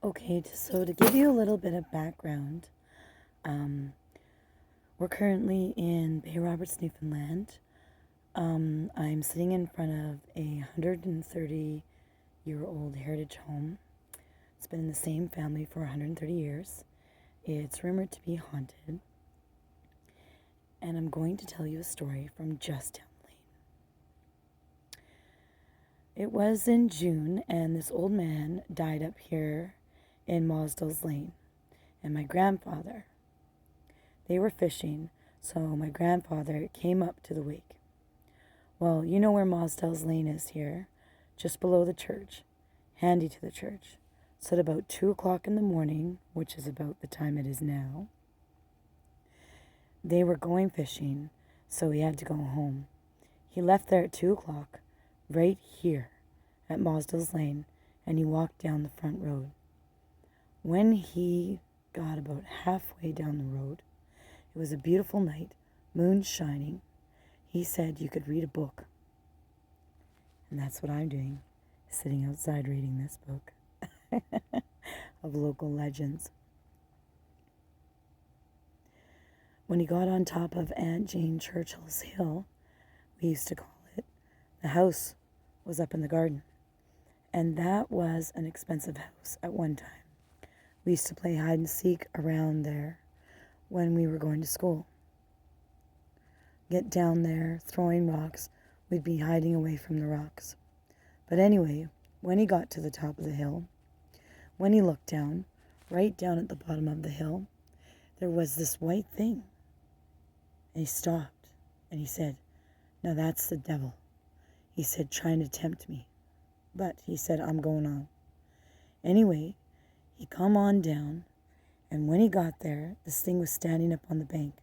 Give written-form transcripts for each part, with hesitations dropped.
Okay, so to give you a little bit of background, um, we're currently in Bay Roberts, Newfoundland. I'm sitting in front of a 130-year-old heritage home. It's been in the same family for 130 years. It's rumored to be haunted. And I'm going to tell you a story from just down the lane. It was in June, and this old man died up here in Mosdells Lane. And my grandfather, they were fishing, so my grandfather came up to the wake. Well, you know where Mosdells Lane is here, just below the church, handy to the church. So at about 2 o'clock in the morning, which is about the time it is now, they were going fishing, so he had to go home. He left there at 2 o'clock, right here at Mosdells Lane, and he walked down the front road. When he got about halfway down the road, it was a beautiful night, moon shining. He said you could read a book. And that's what I'm doing, sitting outside reading this book of local legends. When he got on top of Aunt Jane Churchill's hill, we used to call it, the house was up in the garden. And that was an expensive house at one time. We used to play hide and seek around there when we were going to school. Get down there, throwing rocks, we'd be hiding away from the rocks. But anyway, when he got to the top of the hill, when he looked down, right down at the bottom of the hill, there was this white thing. And he stopped, and he said, "Now that's the devil." He said, "Trying to tempt me." But he said, "I'm going on." Anyway, he come on down, and when he got there, this thing was standing up on the bank,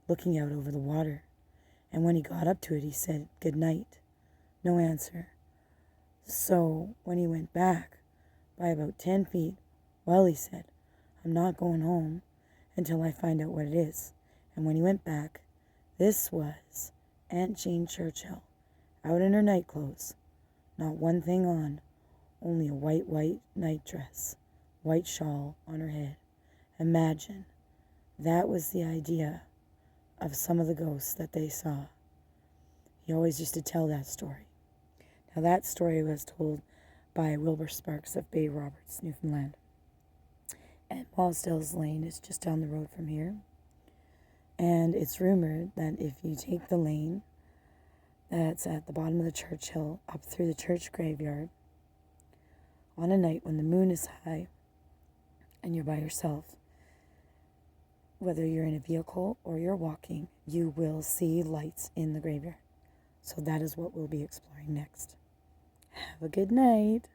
looking out over the water. And when he got up to it, he said, "Good night." No answer. So when he went back by about 10 feet, well, he said, "I'm not going home until I find out what it is." And when he went back, this was Aunt Jane Churchill, out in her night clothes, not one thing on, only a white night dress, white shawl on her head. Imagine, that was the idea of some of the ghosts that they saw. He always used to tell that story. Now that story was told by Wilbur Sparks of Bay Roberts, Newfoundland. And Mosdells Lane is just down the road from here. And it's rumored that if you take the lane that's at the bottom of the church hill up through the church graveyard, on a night when the moon is high and you're by yourself, whether you're in a vehicle or you're walking, you will see lights in the graveyard. So that is what we'll be exploring next. Have a good night.